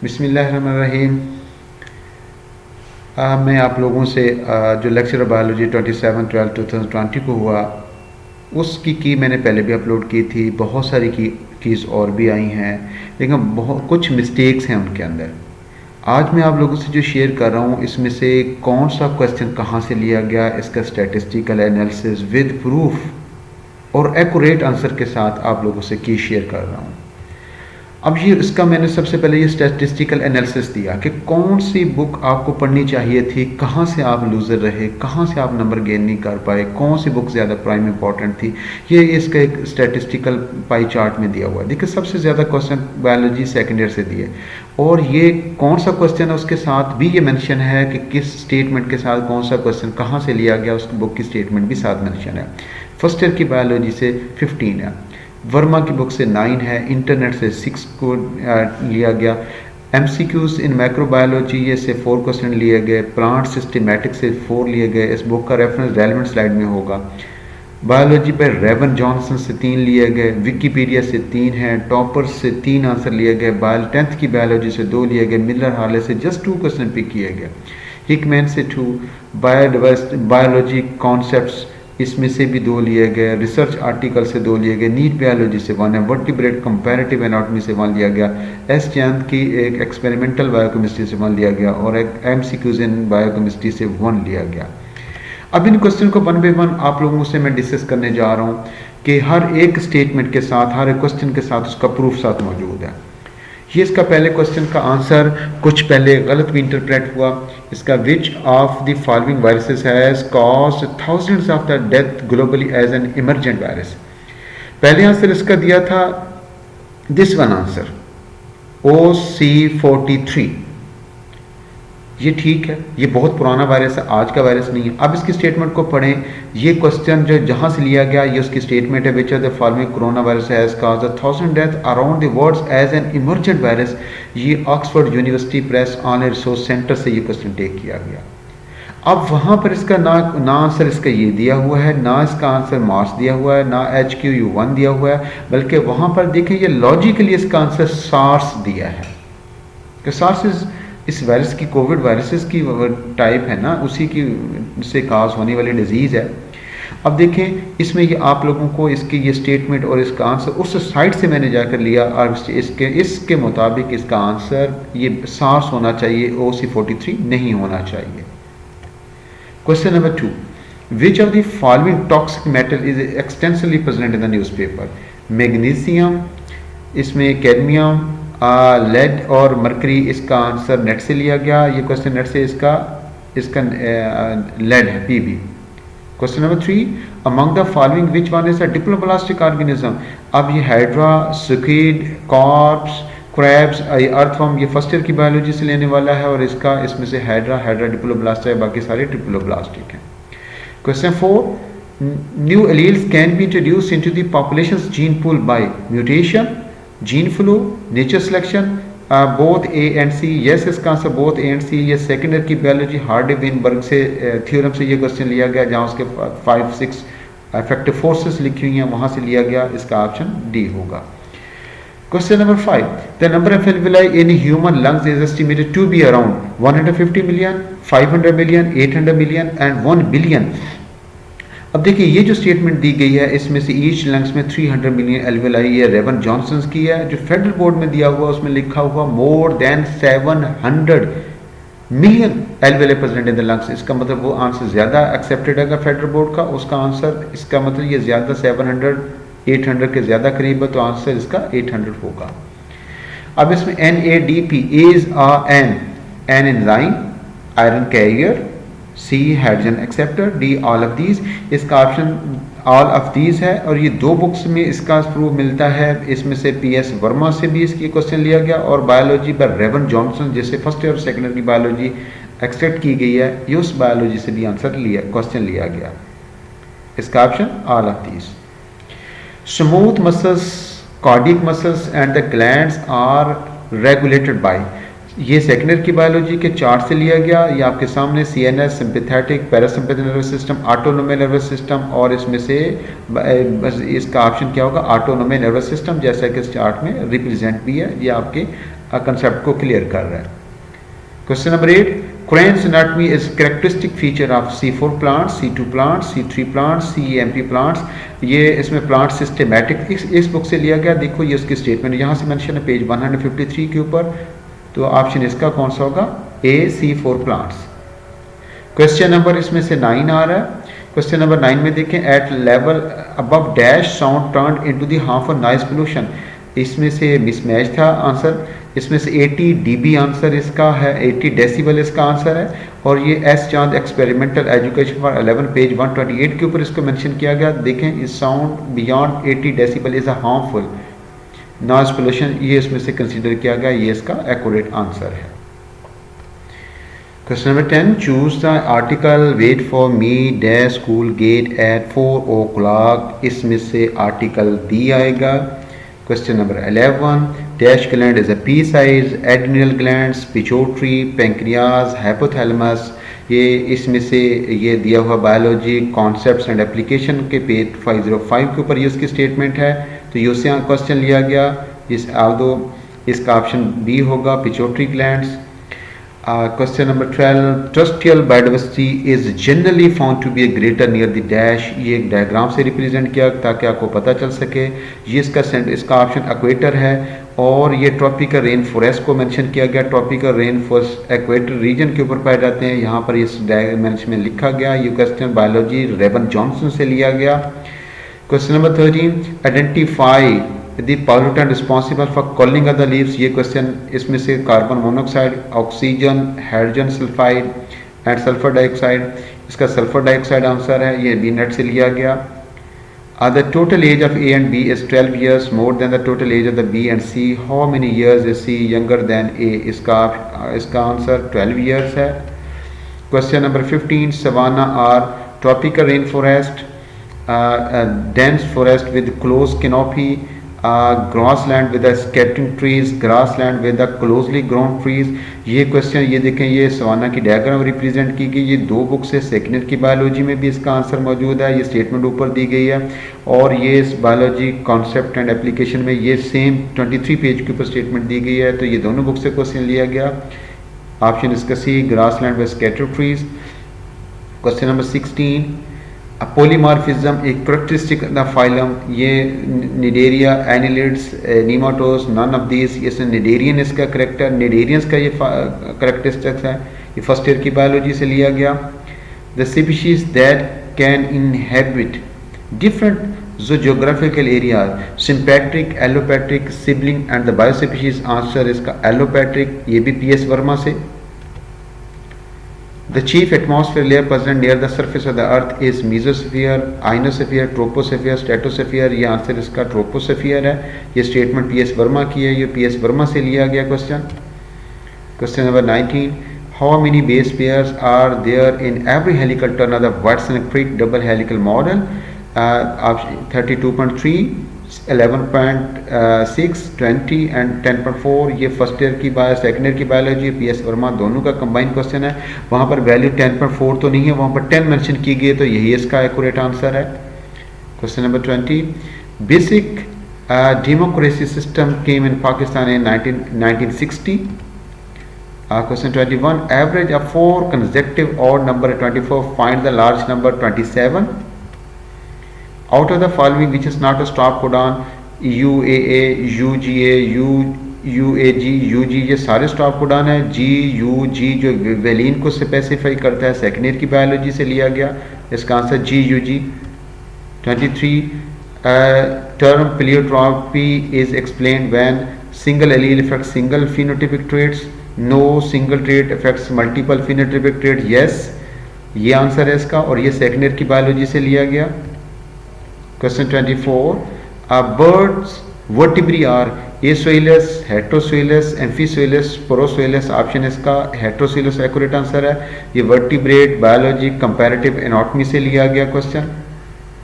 बिस्मिल्लाहिर्रहमानिर्रहीम। मैं आप लोगों से जो लेक्चर बायोलॉजी 27/12/2020 को हुआ उसकी की मैंने पहले भी अपलोड की थी। बहुत सारी कीज़ और भी आई हैं, लेकिन बहुत कुछ मिस्टेक्स हैं उनके अंदर। आज मैं आप लोगों से जो शेयर कर रहा हूँ इसमें से कौन सा क्वेश्चन कहाँ से लिया गया, इसका स्टैटिस्टिकल एनालिसिस विद प्रूफ और एक्यूरेट आंसर के साथ आप लोगों से की शेयर कर रहा हूँ। अब ये इसका मैंने सबसे पहले ये स्टैटिस्टिकल एनालिसिस दिया कि कौन सी बुक आपको पढ़नी चाहिए थी, कहाँ से आप लूज़र रहे, कहाँ से आप नंबर गेन नहीं कर पाए, कौन सी बुक ज़्यादा प्राइम इंपॉर्टेंट थी। ये इसका एक स्टैटिस्टिकल पाई चार्ट में दिया हुआ है। देखिए सबसे ज़्यादा क्वेश्चन बायोलॉजी सेकेंड ईयर से दिए, और ये कौन सा क्वेश्चन है उसके साथ भी ये मेंशन है कि किस स्टेटमेंट के साथ कौन सा क्वेश्चन कहाँ से लिया गया, उस बुक की स्टेटमेंट भी साथ मेंशन है। फर्स्ट ईयर की बायोलॉजी से 15 है, वर्मा की बुक से 9 है, इंटरनेट से 6 को लिया गया। एमसीक्यूज इन माइक्रोबायोलॉजी ये से 4 क्वेश्चन लिए गए। प्लांट सिस्टमैटिक से 4 लिए गए। इस बुक का रेफरेंस रेलेवेंट स्लाइड में होगा। बायोलॉजी पर रेवन जॉनसन से 3 लिए गए। विकीपीडिया से 3 हैं। टॉपर से 3 आंसर लिए गए। 10th की बायोलॉजी से 2 लिए गए। मिलर हाले से जस्ट 2 क्वेश्चन पिक किए गए। हिकमैन से 2। बायोलॉजी कॉन्सेप्ट्स इसमें से भी 2 लिए गए। रिसर्च आर्टिकल से 2 लिए गए। नीट बायोलॉजी से 1 है। वर्टिब्रेट कंपैरेटिव एनाटॉमी से 1 लिया गया। एस चांद की एक एक्सपेरिमेंटल बायोकेमिस्ट्री से 1 लिया गया, और एक एमसीक्यूज इन बायोकेमिस्ट्री से 1 लिया गया। अब इन क्वेश्चन को 1 बाय 1 आप लोगों से मैं डिस्कस करने जा रहा हूँ कि हर एक स्टेटमेंट के साथ, हर एक क्वेश्चन के साथ उसका प्रूफ साथ मौजूद है। ये इसका पहले क्वेश्चन का आंसर कुछ पहले गलत भी इंटरप्रेट हुआ। इसका which of the following viruses has caused thousands of the death globally as an emergent virus. पहले आंसर इसका दिया था दिस वन आंसर OC43। ये ठीक है, ये बहुत पुराना वायरस है, आज का वायरस नहीं है। अब इसकी स्टेटमेंट को पढ़ें। ये क्वेश्चन जो जहाँ से लिया गया ये उसकी स्टेटमेंट है। Which of the following corona virus has caused 1000 death around the world as an emergent virus. ये Oxford University press online resource centre से ये क्वेश्चन टेक किया गया। अब वहाँ पर इसका ना आंसर इसका ये दिया हुआ है, ना इसका आंसर मार्च दिया हुआ है, ना HQU1 दिया हुआ है, बल्कि वहाँ पर देखें ये लॉजिकली इसका आंसर सार्स दिया है कि सार्स इस वायरस की, कोविड वायरसेस की टाइप है ना, उसी की से काज होने वाली डिजीज़ है। अब देखें इसमें ये आप लोगों को इसकी ये स्टेटमेंट और इसका आंसर उस साइट से मैंने जाकर लिया, और इसके मुताबिक इसका आंसर ये सार्स होना चाहिए, OC43 नहीं होना चाहिए। Question number 2, which of the following toxic metal is extensively present in the newspaper. Magnesium, इसमें कैडमियम, लेड और मरकरी। इसका आंसर नेट से लिया गया। ये क्वेश्चन नेट से इसका लेड है, PB। Question number 3, among the following which one is a diploblastic organism. अब ये hydra, squid, corps, crabs, earthworm, ये फर्स्ट ईयर की बायोलॉजी से लेने वाला है, और इसमें से हाइड्रा डिप्लोब्लास्ट है, बाकी सारे ट्रिप्लोब्लास्टिक हैं। Question 4, new alleles can be introduce into the population gene pool by mutation, gene flow, nature selection, both A and C। Yes इसका answer both A and C। ये सेकेंड ईयर की biology Hardy Weinberg से theorem से ये question लिया गया, जहाँ उसके 5-6 इफेक्टिव फोर्सेस लिखी हुई हैं, वहाँ से लिया गया। इसका ऑप्शन D होगा। Question number 5, the number of alveoli in human lungs is estimated to be around 150 million, 500 million, 800 million and 1 billion. अब देखिए ये जो स्टेटमेंट दी गई है इसमें से ईच लंग्स में 300 मिलियन एल्विलाई, ये रेवन जॉनसन की है। जो फेडरल बोर्ड में दिया हुआ उसमें लिखा हुआ more than 700 million alveoli present in the lungs. इसका मतलब वो आंसर ज़्यादा एक्सेप्टेड है फेडरल बोर्ड का, उसका आंसर, इसका मतलब ये ज़्यादा 700 800 के ज़्यादा करीब है, तो आंसर इसका 800 होगा। अब इसमें NADP is an enzyme, iron carrier, C hydrogen acceptor, D all of these. इसका ऑप्शन ऑल ऑफ दीज है, और ये 2 बुक्स में इसका प्रूफ मिलता है। इसमें से PS वर्मा से भी इसकी क्वेश्चन लिया गया, और बायोलॉजी पर रेवन जॉनसन, जैसे फर्स्ट ईयर और सेकेंड ईयर की बायोलॉजी एक्सेप्ट की गई है, ये उस बायोलॉजी से भी क्वेश्चन लिया गया। इसका option all of these. Smooth muscles, cardiac muscles and the glands are regulated by. ये सेकेंडरी की बायोलॉजी के चार्ट से लिया गया। ये आपके सामने CNS, sympathetic, parasympathetic nervous system, autonomic nervous system, और इसमें से बस इसका ऑप्शन क्या होगा, ऑटोनोमिक नर्वस सिस्टम, जैसा कि इस चार्ट में रिप्रेजेंट भी है। ये आपके कंसेप्ट को क्लियर कर रहा है। Question number 8, Crane's anatomy is characteristic feature of C4 plants, C2 plants, C3 plants, CEMP plants। ये इसमें प्लांट सिस्टमेटिक इस बुक से लिया गया। देखो ये उसकी स्टेटमेंट यहाँ से मेंशन है पेज 153 के ऊपर। तो ऑप्शन इसका कौन सा होगा, ए, C4 प्लांट्स। क्वेश्चन नंबर इसमें से 9 आ रहा है। क्वेश्चन नंबर 9 में देखें, at level above dash sound turn into the harmful noise pollution. इसमें से मिसमैच था आंसर। इसमें से 80 dB आंसर इसका है, 80 डेसिबल इसका आंसर है। और ये एस चांद एक्सपेरिमेंटल एजुकेशन फॉर 11 पेज 128 के ऊपर इसको मेंशन किया गया। देखें, इस sound beyond 80 decibel is a harmful noise pollution, ये इसमें से कंसीडर किया गया। ये इसका एक्यूरेट आंसर है। Question number 10, choose the article wait for me dash school gate at 4 o'clock। इसमें से आर्टिकल दी आएगा। Question number 11, dash gland is a pea size, adrenal glands, pituitary, pancreas, hypothalamus. ये इसमें से ये दिया हुआ बायोलॉजी कॉन्सेप्ट्स एंड एप्लीकेशन के पेज 505 के ऊपर ये उसकी स्टेटमेंट है। तो ये उससे क्वेश्चन लिया गया। इस आल्दो इसका ऑप्शन बी होगा, pituitary glands. Question number 12, terrestrial biodiversity is generally found to be greater near the dash. ये एक डायग्राम से रिप्रेजेंट किया ताकि आपको पता चल सके। ये इसका ऑप्शन इक्वेटर है। और ये ट्रॉपिकल रेन फॉरेस्ट को मेंशन किया गया। Tropical rain forest equator region के ऊपर पाए जाते हैं। यहाँ पर इस डायमेंशन में लिखा गया। ये क्वेश्चन बायोलॉजी रेवन जॉनसन से लिया गया। Question number 13, identify the pollutant responsible for calling of the leaves. ये क्वेश्चन इसमें से carbon monoxide, oxygen, hydrogen sulphide and sulphur dioxide. इसका सल्फर डाइऑक्साइड आंसर है। ये बी नेट से लिया गया। The total age of A and B is 12 years more than the total age of the B and C. How many years is C younger than A? इसका answer 12 years है। Question number 15, savanna are tropical rainforest, dense forest with close canopy, grassland with the scattering trees, grassland with the closely grown trees। ये question ये देखें, ये savanna की diagram represent की गई। ये दो बुक से सेकेंडरी की बायोलॉजी में भी इसका आंसर मौजूद है। ये स्टेटमेंट ऊपर दी गई है। और ये इस बायोलॉजी कॉन्सेप्ट एंड एप्लीकेशन में ये सेम 23 पेज के ऊपर स्टेटमेंट दी गई है। तो ये दोनों बुक से क्वेश्चन लिया गया। ऑप्शन इसका C, grassland with scattered trees. Question number 16, polymorphism एक करेक्टरिस्टिक द फाइलम। ये cnidaria, annelids, nematodes, none of these. इसमें निडेरियन इसका करेक्टर, निडेरियंस का ये करेक्टरिस्टिक्स है। ये फर्स्ट ईयर की बायोलॉजी से लिया गया। The species that can inhabit different geographical areas, sympatric, allopatric, sibling and the biospecies. Answer इसका एलोपैट्रिक। ये भी PS वर्मा से। The chief atmosphere layer present near the surface of the earth is mesosphere, ionosphere, troposphere, stratosphere। ये answer इसका troposphere है। ये statement PS Verma की है। ये PS वर्मा से लिया गया question. Question number 19, how many base pairs are there in every helical turn of the Watson-Crick double helical model? 32.3, 11.6, 20 and 10.4। ये फर्स्ट ईयर की सेकेंड ईयर की बायोलॉजी PS वर्मा दोनों का कंबाइंड क्वेश्चन है। वहाँ पर वैल्यू 10.4 तो नहीं है, वहाँ पर 10 मेंशन की गई है। तो यही इसका एक्यूरेट आंसर है। Question number 20, basic democracy system came in Pakistan in 1960। Question 21, average of 4 consecutive odd number 24, find the large number 27। Out of the following which is not a stop codon, UAA, UGA, UAG, UG ये सारे stop codon है। GUG जो valine को specify करता है, second year की biology से लिया गया। इसका answer GUG। 23, term pleiotropy is explained when single allele affects single phenotypic traits, no single trait affects multiple phenotypic traits, yes। ये आंसर है इसका। और ये सेकेंड ईयर की बायोलॉजी से लिया गया। Question 24, birds vertebrae are acoelous, heterocoelous, amphicoelous, procoelous. Option इसका हेट्रोसोइलस एक्यूरेट आंसर है। ये वर्टिब्रेट बायोलॉजी कंपैरेटिव एनाटॉमी से लिया गया question.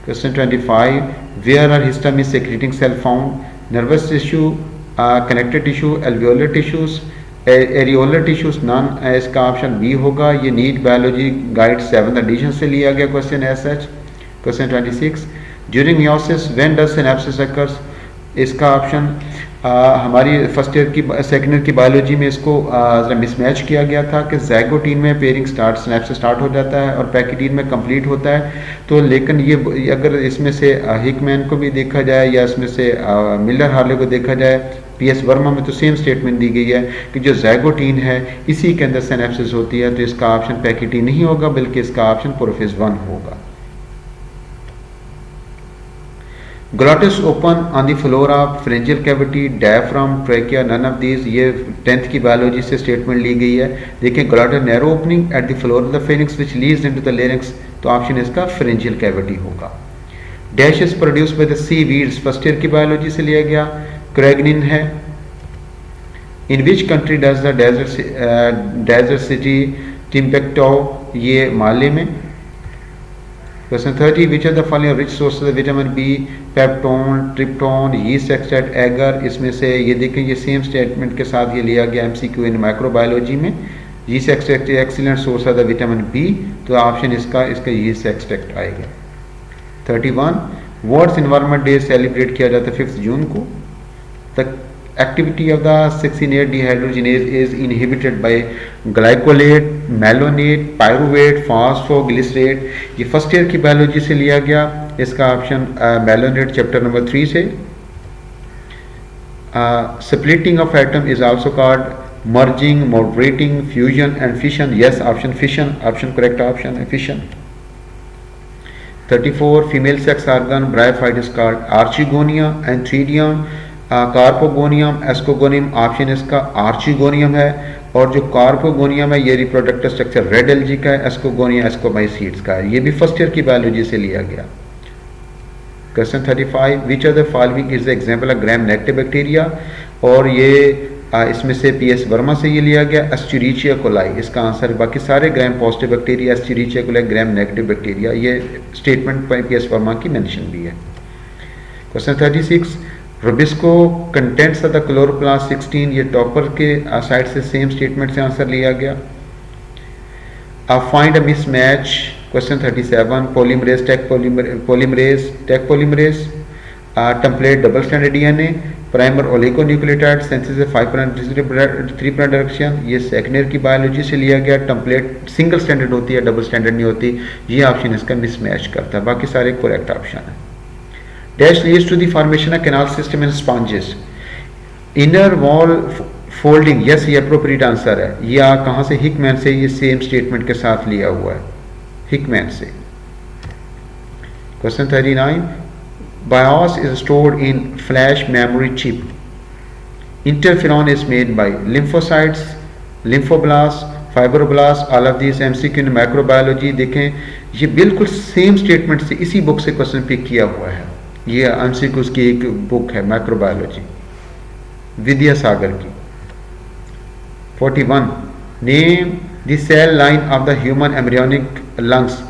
Question 25, where are histamine secreting cell found? Nervous tissue, connective tissue, alveolar tissues, areolar tissues none, इसका option B होगा। ये NEET biology guide 7th addition से लिया गया question as such. Question 26, during meiosis when does synapsis occurs, इसका option हमारी first year की second year की बायोलॉजी में इसको ज़रा मिसमैच किया गया था कि ज़ाइगोटीन में पेयरिंग स्टार्ट सिनेप्सिस स्टार्ट हो जाता है और पैकेटीन में कंप्लीट होता है। तो लेकिन ये अगर इसमें से हिकमैन को भी देखा जाए या इसमें से मिलर हार्ले को देखा जाए, पीएस वर्मा में तो सेम स्टेटमेंट दी गई है कि जो ज़ाइगोटीन है इसी के अंदर सिनेप्सिस होती है। तो इसका ऑप्शन पैकेटीन नहीं होगा बल्कि इसका ऑप्शन प्रोफेज 1 होगा। Glottis open on the floor of pharyngeal cavity, diaphragm, trachea, none of these. ये 10th की बायोलॉजी से स्टेटमेंट ली गई है। देखिए glottis narrow opening at the floor of the pharynx which leads into the larynx, तो option इसका pharyngeal cavity होगा। Dash is produced by the seaweeds, first year की बायोलॉजी से लिया गया, क्रेगनिन है। In which country does the desert city Timbuktu, ये Mali में। Question 30, which are the following rich sources of vitamin B, peptone, tryptone, yeast extract, agar. इसमें से ये देखें ये सेम स्टेटमेंट के साथ ये लिया गया एमसीक्यू इन माइक्रोबायोलॉजी में। Yeast extract excellent source of the vitamin B, तो ऑप्शन इसका यीस्ट एक्सट्रैक्ट आएगा। 31, वर्ल्ड एनवायरनमेंट डे सेलिब्रेट किया जाता है 5 जून को। The activity of the 16-8 dehydrogenase is inhibited by glycolate, malonate, pyruvate, phosphoglycerate। ये फर्स्ट ईयर की बायोलॉजी से लिया गया, इसका ऑप्शन malonate चैप्टर नंबर 3 से। splitting of atom is also called merging, moderating, fusion and fission। yes, option fission, option correct option है fission। 34, female sex organ bryophyte is called archegonia, antheridium, carpogonium, ascogonium, option इसका archegonium है। और जो carpogonium है ये reproductive structure red algae का है, एस्कोगोनिया ascomycetes का है। ये भी फर्स्ट ईयर की बायोलॉजी से लिया गया। Question 35, which are the following is the example of gram negative bacteria, और ये इसमें से पीएस वर्मा से ये लिया गया एस्चेरिचिया कोलाई, इसका आंसर। बाकी सारे gram positive bacteria, Escherichia coli gram negative bacteria, ये स्टेटमेंट पीएस वर्मा की मेंशन भी है। Question 36, rubisco contents of the chloroplast 16, ये टॉपर के साइड से सेम स्टेटमेंट से आंसर लिया गया। अब find a mismatch. Question 37, polymerase Taq polymerase, template double standard DNA, primer oligonucleotide, synthesis 5'3' direction, ये सेकेंड ईयर की बायोलॉजी से लिया गया। टेम्पलेट सिंगल स्टैंडर्ड होती है, डबल स्टैंडर्ड नहीं होती। ये ऑप्शन इसका मिसमैच करता है, बाकी सारे करेक्ट ऑप्शन है। Dash leads to the formation of canal system in sponges. Inner wall folding, yes ये appropriate आंसर है। ये कहाँ से, हिकमैन से, ये सेम स्टेटमेंट के साथ लिया हुआ है हिकमैन से। Question 39, BIOS is stored in flash memory chip. Interferon is made by lymphocytes, lymphoblasts, fibroblast, all of this MCQ in microbiology. देखें ये बिल्कुल सेम स्टेटमेंट से इसी बुक से क्वेश्चन पिक किया हुआ है। ये एमसीक्यूज की एक बुक है माइक्रोबायोलॉजी, विद्यासागर की। 41, name the cell line of the human embryonic lungs,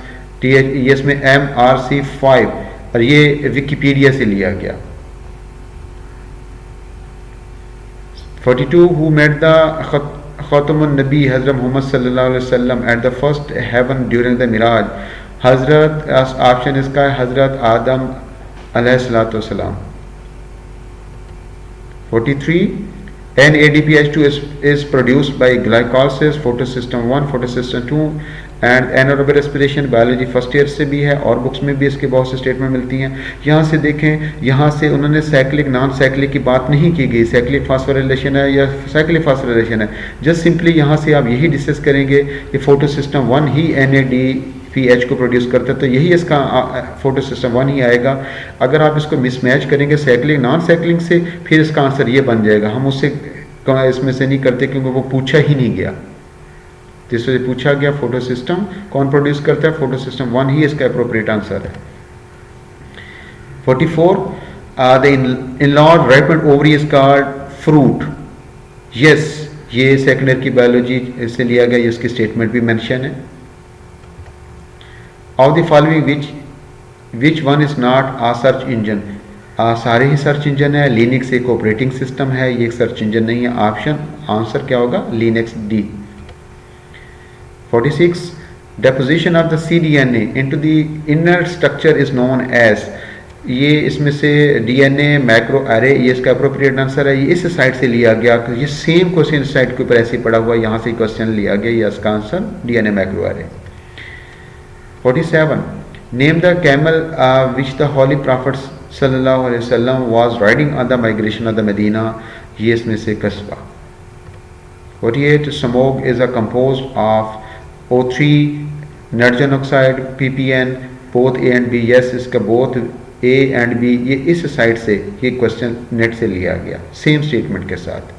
ये इसमें MRC5, और ये विकिपीडिया से लिया गया। 42, हु मेड द ख़ातमुन नबी हज़रत मोहम्मद सल्लल्लाहु अलैहि वसल्लम at the first heaven during the Miraj, हज़रत, ऑप्शन इसका है हज़रत आदम अलैहिस्सलातु वस्सलाम। 43, NADPH2 is produced by glycolysis, photosystem 1, photosystem 2 and anaerobic respiration biology first year से भी है और बुक्स में भी इसके बहुत से स्टेटमेंट मिलती हैं। यहाँ से देखें, यहाँ से उन्होंने साइक्लिक नॉन साइक्लिक की बात नहीं की गई, साइक्लिक फास्फोराइलेशन है या साइक्लिक फास्फोराइलेशन है। जस्ट सिंपली यहाँ से आप यही डिस्कस करेंगे कि फोटो सिस्टम 1 ही NADPH को प्रोड्यूस करता है, तो यही इसका फोटो सिस्टम 1 ही आएगा। अगर आप इसको मिसमैच करेंगे साइक्लिक नॉन साइक्लिक से, फिर इसका आंसर ये बन जाएगा। हम उससे इसमें से नहीं करते क्योंकि वो पूछा ही नहीं गया। जिससे पूछा गया फोटो सिस्टम कौन प्रोड्यूस करता है, फोटो सिस्टम 1 ही इसका अप्रोप्रिएट आंसर है। 44, the enlarged ripened ovary is called fruit. Yes, ये सेकंड ईयर की बायोलॉजी से लिया गया, इसकी स्टेटमेंट भी मेंशन है। Of the following which one is not a search engine, सारे ही सर्च इंजन है। लिनक्स एक ऑपरेटिंग सिस्टम है, ये एक सर्च इंजन नहीं है। ऑप्शन आंसर क्या होगा? Linux D. 46 deposition of the cDNA into the inner structure is known as, ये इसमें से DNA मैक्रो एरे, ये इसका अप्रोप्रिएट आंसर है। ये इस साइड से लिया गया, ये सेम क्वेश्चन इस साइड के ऊपर ऐसे ही पड़ा हुआ है, यहाँ से क्वेश्चन लिया गया, ये इसका answer DNA macro array. 47 name the camel which the holy prophet सल्लल्लाहु अलैहि वसल्लम was riding on the migration of the Medina, ये इसमें से Qaswa. 48 smoke is a composed of O3 nitrogen oxide PPN both A and B, yes इसका both A and B, ये इस side से ये क्वेश्चन नेट से लिया गया सेम स्टेटमेंट के साथ।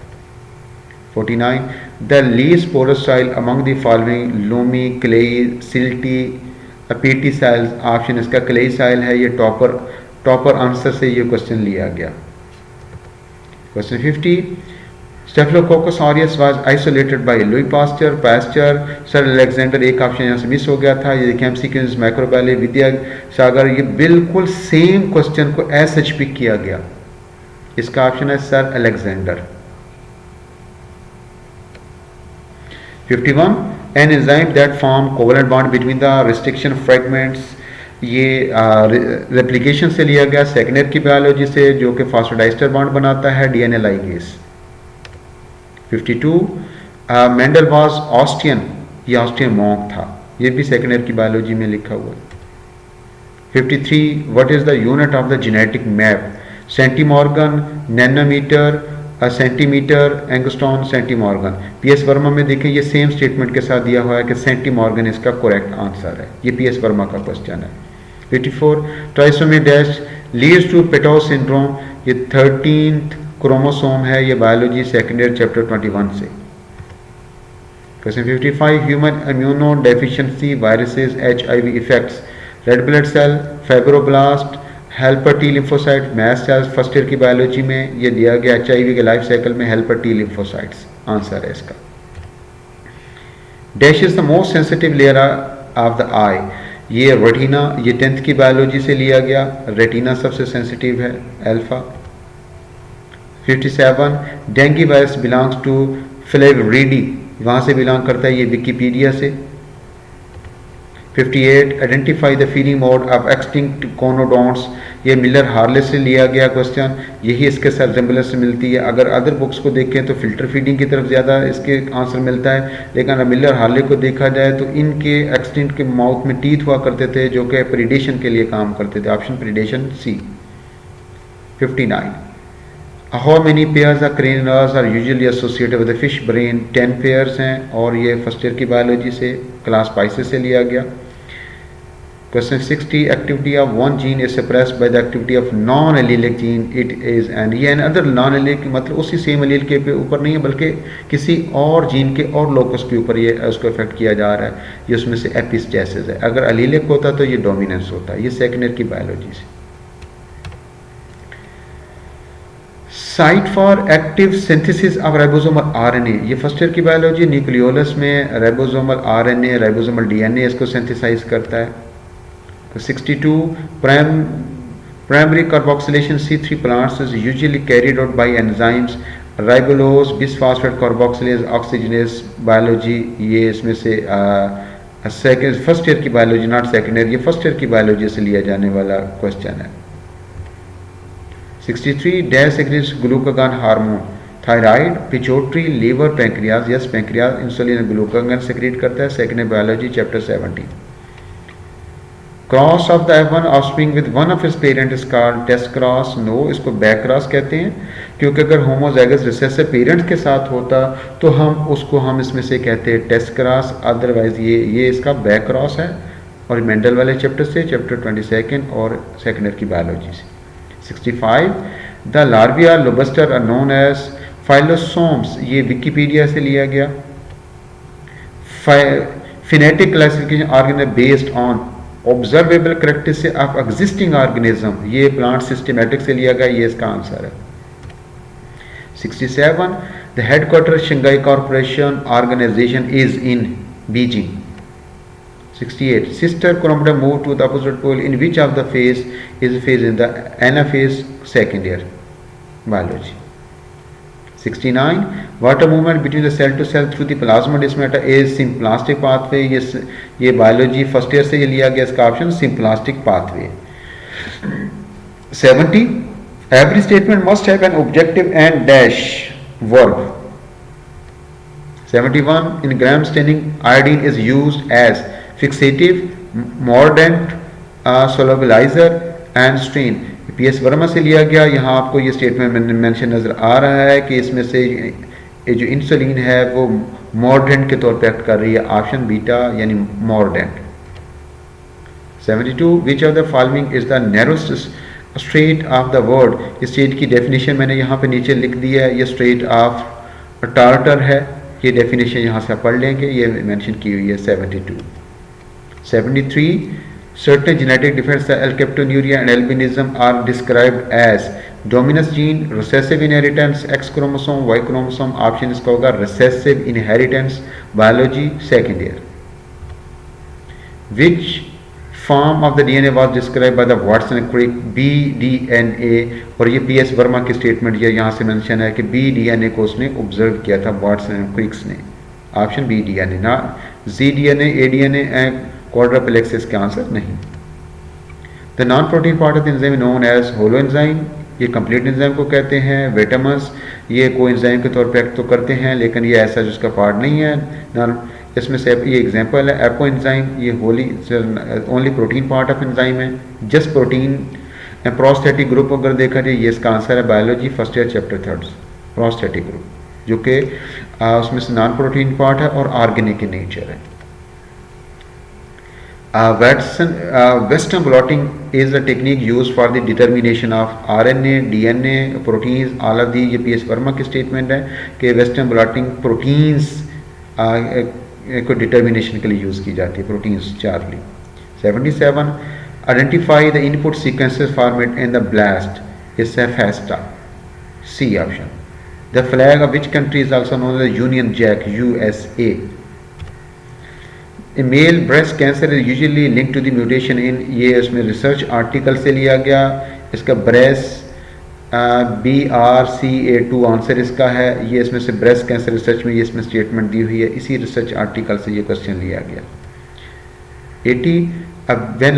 49 the least porous soil among the following loamy clayey silty peaty soil, option इसका क्लेई सॉइल है, ये टॉपर आंसर से ये क्वेश्चन लिया गया। Question 50 Staphylococcus aureus was isolated by Louis Pasteur, sir Alexander, एक ऑप्शन यहाँ से मिस हो गया था। ये देखिए एमसीक्यूज मैक्रोबैले विद्यासागर, ये बिल्कुल सेम क्वेश्चन को एज सच पिक किया गया, इसका ऑप्शन है sir Alexander. 51 an enzyme that form covalent bond between the restriction fragments, ये रेप्लिकेशन से लिया गया, सेकेंडर की बायोलॉजी से, जो कि फॉस्फोडाइस्टर बॉन्ड बनाता है DNA ligase. 52 Mendel was Austrian, ये ऑस्ट्रियन मॉन्क था, ये भी सेकेंडर की बायोलॉजी में लिखा हुआ है। 53 what is the unit of the genetic map, centimorgan, nanometre, centimetre, angstrom, centimorgan. PS Verma में देखें ये सेम स्टेटमेंट के साथ दिया हुआ है कि सेंटीमॉर्गन इसका करेक्ट आंसर है, ये PS वर्मा का क्वेश्चन है। 54 ट्राइसोमी डैश लीड्स टू पेटो सिंड्रोम, ये 13th क्रोमोसोम है, ये बायोलॉजी सेकेंडरी चैप्टर 21 से। Question 55 human immunodeficiency viruses HIV effects red blood cell, fibroblast, helper T lymphocyte, mast cells, first year की बायोलॉजी में ये दिया गया HIV के लाइफ साइकिल में हेल्पर T लिम्फोसाइट्स आंसर है इसका। Dash is the most sensitive layer of the eye, ये रेटिना, ये 10th की बायोलॉजी से लिया गया, रेटिना सबसे सेंसिटिव है, alpha. 57 dengue virus belongs to Flaviviridae, वहाँ से बिलोंग करता है, ये विकीपीडिया से। 58 identify the feeding mode of extinct conodonts, ये मिलर हार्ले से लिया गया क्वेश्चन, यही इसके साथ रिजेम्बलेंस मिलती है। अगर अदर बुक्स को देखें तो फिल्टर फीडिंग की तरफ ज़्यादा इसके आंसर मिलता है, लेकिन अगर मिलर हार्ले को देखा जाए तो इनके एक्सटिंक्ट के माउथ में टीथ हुआ करते थे जो कि प्रीडेशन के लिए काम करते थे, option predation C। 59 how many pairs of cranial nerves are usually associated with the fish brain, 10 pairs हैं, और ये फर्स्ट ईयर की बायोलॉजी से क्लास स्पाइसेस से लिया गया। Question 60 activity of one gene is suppressed by the activity of non allelic gene, it is and, ये other non allelic मतलब उसी सेम एलील के ऊपर नहीं है बल्कि किसी और जीन के और लोकस के ऊपर ये उसको इफेक्ट किया जा रहा है, ये उसमें से एपिस्टेसिस है। अगर एलीलिक होता तो ये डोमिनेंस होता है, ये सेकेंड ईयर की बायोलॉजी से। Site for active synthesis of ribosomal RNA, ये फर्स्ट ईयर की बायोलॉजी, न्यूक्लियोलस में राइबोसोमल RNA, राइबोसोमल DNA इसको सिंथेसाइज करता है। 62 primary carboxylation C3 plants is usually carried out by enzymes राइबोलोज, bisphosphate carboxylase, oxygenase biology, ये इसमें से सेकेंड फर्स्ट ईयर की बायोलॉजी नॉट सेकेंड ईयर, ये फर्स्ट ईयर की बायोलॉजी से लिया जाने वाला क्वेश्चन है। 63 dash secretes glucagon hormone, thyroid, pituitary, liver, pancreas, yes pancreas insulin glucagon secrete करता है, second biology chapter 17। Cross of the F1 offspring with one of his parent is called test cross, no इसको back cross कहते हैं, क्योंकि अगर homozygous recessive parents के साथ होता तो हम इसमें से कहते हैं टेस्ट क्रॉस, अदरवाइज ये इसका बैक क्रॉस है, और मेंडल वाले चैप्टर से चैप्टर 22 और सेकेंड ईयर की बायोलॉजी से। 65 the larvae lobster are known as phyllosomas, ये विकीपीडिया से लिया गया। Phenetic classification organism based on observable characteristics of existing organism, ये प्लांट सिस्टमैटिक से लिया गया, ये इसका आंसर है। 67 the headquarter Shanghai corporation organisation is in Beijing. 68. Sister chromatin move to the opposite pole in which of the phase is the phase in the anaphase second year? Biology. 69. Water movement between the cell to cell through the plasmodesmata is symplastic pathway. ये biology first year से ये लिया गया इसका option symplastic pathway. 70. Every statement must have an objective and dash verb. 71. In gram staining, iodine is used as fixative, mordant, solubilizer and strain. PS Verma से लिया गया. यहाँ आपको ये स्टेटमेंट मेंशन नज़र आ रहा है कि इसमें से ये जो इंसुलिन है वो मॉर्डेंट के तौर पे एक्ट कर रही है. ऑप्शन बीटा यानी mordant. 72. Which of the following is the narrowest strait of the world. इस स्ट्रेट की डेफिनेशन मैंने यहाँ पे नीचे लिख दी है. ये स्ट्रेट ऑफ टार्टर है. ये डेफिनेशन यहाँ से पढ़ लेंगे, ये मेंशन की हुई है. 72. 73. Certain genetic defects, alkaptonuria and albinism, are described as dominant gene, recessive inheritance, X chromosome, Y chromosome. Option इसका होगा recessive inheritance. Biology second year. Which form of the DNA was described by the Watson-Crick? BDNA. और ये PS Verma की statement ये यहाँ से mention है कि BDNA को उसने ऑब्जर्व किया था वाटसन-क्रिक्स ने. ऑप्शन BDNA, ना ZDNA, ADNA एंड क्वाड्रप्लेक्स इसका आंसर नहीं. The non protein part of the enzyme known as holo enzyme. ये कंप्लीट एंजाइम को कहते हैं. वेटामस ये को एंजाइम के तौर पे एक्ट तो करते हैं लेकिन ये ऐसा जिसका पार्ट नहीं है. इसमें से ये एग्जांपल है एपो एंजाइम. ये Holi only protein part of enzyme है. जस्ट प्रोटीन प्रोस्थेटिक ग्रुप अगर देखा जाए ये इसका आंसर है. Biology first year chapter 3 prosthetic group जो कि उसमें से नॉन प्रोटीन पार्ट है और ऑर्गेनिक इन नेचर है. Western blotting is a technique used for the determination of RNA, DNA, proteins. all of the ये PS वर्मा की स्टेटमेंट है कि वेस्टर्न ब्लॉटिंग प्रोटीन्स को डिटर्मिनेशन के लिए यूज़ की जाती है. Proteins Charlie. 77. Identify the input sequences format in the blast is FASTA. C option. The flag of which country is also known as Union Jack. USA. Male breast cancer is usually link to the mutation in. ये उसमें research article से लिया गया. इसका breast BRCA2 answer इसका है. ये इसमें से ब्रेस्ट कैंसर रिसर्च में ये इसमें स्टेटमेंट दी हुई है. इसी रिसर्च आर्टिकल से ये क्वेश्चन लिया गया. 80. When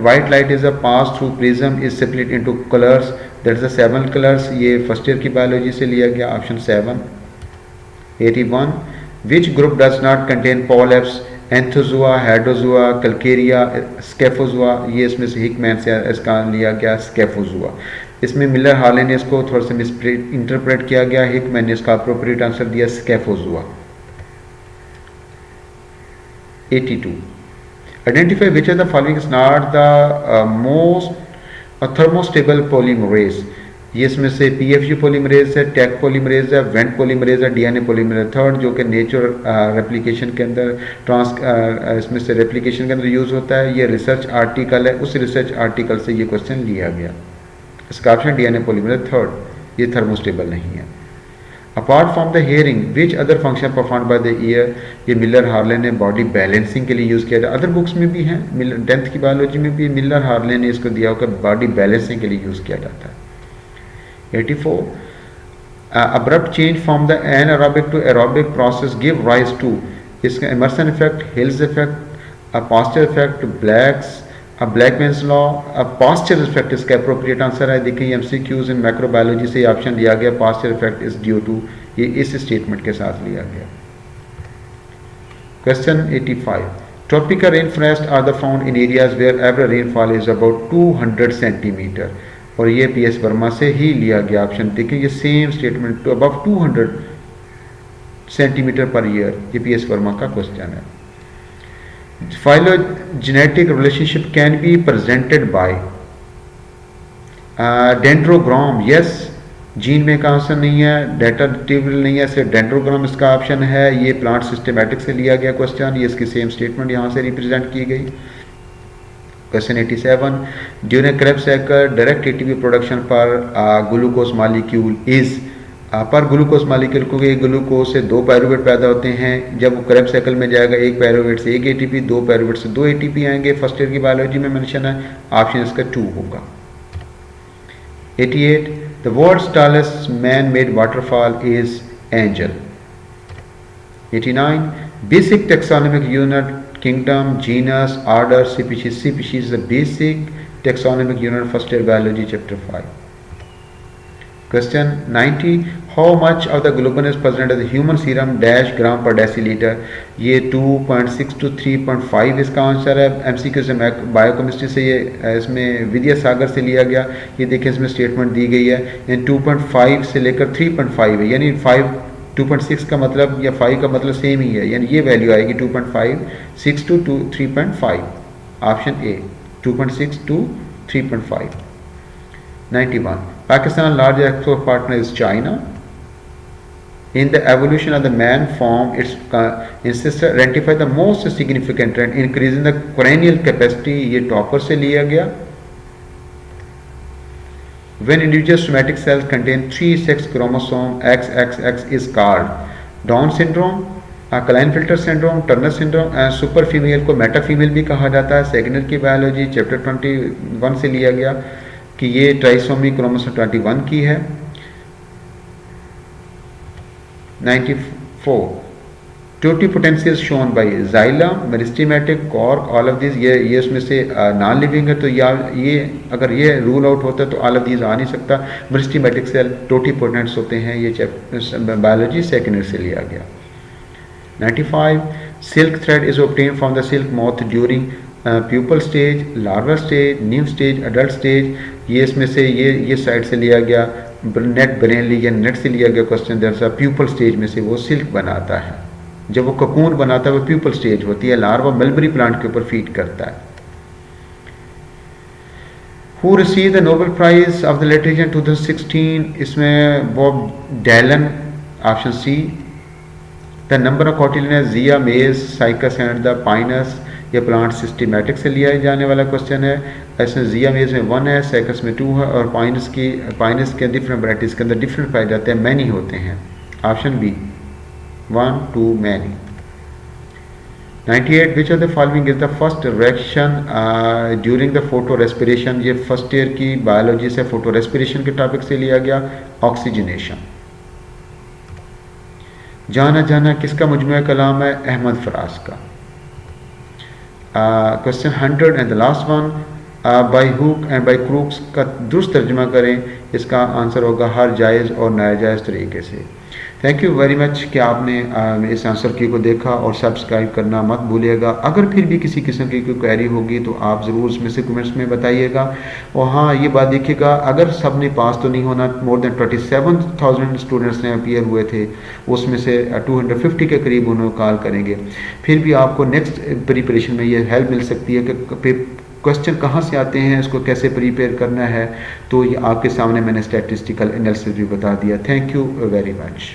white light is a pass through prism is split into colours that is 7 colours. ये फर्स्ट ईयर की बायोलॉजी से लिया गया. Option 7. 81. Which group does not contain polyps. Anthozoa, Hydrozoa, Calcarea, Scyphozoa. ये इसमें से हिकमैन से इसका लिया गया स्केफोजुआ. इसमें मिलर हार्ले ने इसको थोड़ा सा इंटरप्रेट किया गया. हिकमैन ने इसका अप्रोप्रिएट आंसर दिया स्केफोजुआ. 82. Identify which of the following is not the most thermostable polymerase. ये इसमें से PFG पॉलीमरेज है, टैक पॉलीमरेज है, वेंट पॉलीमरेज है, DNA पॉलीमरेज. थर्ड जो कि नेचर रेप्लिकेशन के अंदर इसमें से रेप्लिकेशन के अंदर यूज़ होता है. ये रिसर्च आर्टिकल है. उस रिसर्च आर्टिकल से ये क्वेश्चन लिया गया. इसका ऑप्शन DNA पॉलीमरेज थर्ड. ये थर्मोस्टेबल नहीं है. Apart from the hearing which other function perform by the year. ये मिलर हार्ले ने बॉडी बैलेंसिंग के लिए यूज़ किया था. अदर बुक्स में भी हैं. 10th की बायोलॉजी में भी मिलर हार्ले ने इसको दिया होकर बॉडी बैलेंसिंग के लिए यूज़ किया जाता है. 84. Abrupt change from the anaerobic to aerobic process give rise to. इसका Emerson effect, Hill's effect, Pasteur effect, Blackman's law, Pasteur effect इसका अप्रोप्रिएट आंसर है. देखिए MCQs इन माइक्रोबायोलॉजी से ऑप्शन लिया गया. Pasteur effect is due to. ये इस स्टेटमेंट के साथ लिया गया. Question 85. Tropical rain forest are the found in areas where average rainfall is about 200 centimetre. और ये PS वर्मा से ही लिया गया. ऑप्शन देखिए ये same statement to above 200 centimetre पर ईयर. ये PS वर्मा का क्वेश्चन है. Phylogenetic relationship can be presented by dendrogram. Yes. Gene में का आंसर नहीं है. डेटा टेबल नहीं है. सिर्फ डेंड्रोग्राम इसका ऑप्शन है. ये प्लांट सिस्टमैटिक से लिया गया क्वेश्चन. ये इसकी सेम स्टेटमेंट यहाँ से रिप्रेजेंट की गई. Question 87. During Krebs cycle, direct ATP production per glucose molecule is पर ग्लूकोज मालिक्यूल को एक ग्लूकोज से 2 पायरुवेट पैदा होते हैं। जब वो क्रेब्स साइकिल में जाएगा, एक पायरुवेट से 1 एटीपी, 2 पायरुवेट से 2 एटीपी आएंगे। फर्स्ट ईयर की बायोलॉजी में मेंशन है, ऑप्शन इसका 2 होगा। 88 द world's tallest man made waterfall is Angel. 89 basic taxonomic unit kingdom genus order species. Species the basic taxonomic unit first year biology chapter 5। Question 90 how much of the globin is present as the human serum dash gram per deciliter। ये 2.6 to 3.5 इसका answer है। MCQ से biochemistry से ये इसमें विद्यासागर से लिया गया। ये देखिए इसमें स्टेटमेंट दी गई है। इन 2.5 से लेकर 3.5 है, यानी 2.6 का मतलब या 5 का मतलब सेम ही है, यानी ये वैल्यू आएगी 2.5 6 to 3.5। Option A 2.6 to 3.5। 91 Pakistan largest export partner is China। In the evolution of the man form, its ancestor identify the most significant trend increasing the cranial capacity। ये टॉपर से लिया गया। When individual somatic cells contain 3 sex chromosome, XXX is called Down syndrome, Klinefelter syndrome, Turner syndrome and super female को meta female भी कहा जाता है। Second year की बायोलॉजी चैप्टर 21 से लिया गया कि ये ट्राइसोमी क्रोमोसोम 21 की है। 94 totipotency is shown by xylem, meristematic, cork, all of this. ये उसमें से नॉन लिविंग है, तो ये अगर ये रूल आउट होता है तो ऑल ऑफ दिस आ नहीं सकता। मेरिस्टेमेटिक सेल टोटिपोटेंट्स होते हैं। ये बायोलॉजी सेकेंड ईयर से लिया गया। 95 silk thread is obtain from the silk moth during pupal stage, larva stage, new stage, adult stage. ये इसमें से ये साइड से लिया गया। नेट ब्रेनली या नेट से लिया गया क्वेश्चन। दरअसल प्यूपल स्टेज में से वो सिल्क बनाता है। जब वो ककून बनाता है वो प्यूपल स्टेज होती है। लार्वा मलबरी प्लांट के ऊपर फीड करता है। Who receive the Nobel prize of the literature 2016। इसमें Bob Dylan, option C. The number of cotyledon Zea mays Cycas and the Pinus. ये प्लांट सिस्टमेटिक से लिया जाने वाला क्वेश्चन है। ऐसे जिया मेज में 1 है, साइकस में 2 है, और पाइनस के डिफरेंट वैराइटीज़ के अंदर डिफरेंट पाए जाते हैं, मैनी होते हैं। Option B 1 2 many. 98 which of the following is the first reaction during the photo respiration. ये फर्स्ट ईयर की बायोलॉजी से फोटो रेस्पिरेशन के टॉपिक से लिया गया। ऑक्सीजनेशन। जाना जाना किसका मुजमुआ कलाम है? अहमद फराज का। Question 100 and the last one, by hook and by crooks का दुरुस्त तर्जुमा करें। इसका आंसर होगा हर जायज़ और नाजायज़ तरीके से। थैंक यू वेरी मच कि आपने इस आंसर की को देखा, और सब्सक्राइब करना मत भूलिएगा। अगर फिर भी किसी किस्म की कोई क्वेरी होगी तो आप ज़रूर उसमें से कमेंट्स में बताइएगा। और हाँ, ये बात देखिएगा, अगर सब ने पास तो नहीं होना। मोर देन 27,000 स्टूडेंट्स ने अपीयर हुए थे, उसमें से 250 के करीब उन्होंने कॉल करेंगे। फिर भी आपको नेक्स्ट प्रिपरेशन में ये हेल्प मिल सकती है कि क्वेश्चन कहाँ से आते हैं, इसको कैसे प्रिपेयर करना है। तो ये आपके सामने मैंने स्टैटिस्टिकल एनालिसिस भी बता दिया। Thank you very much.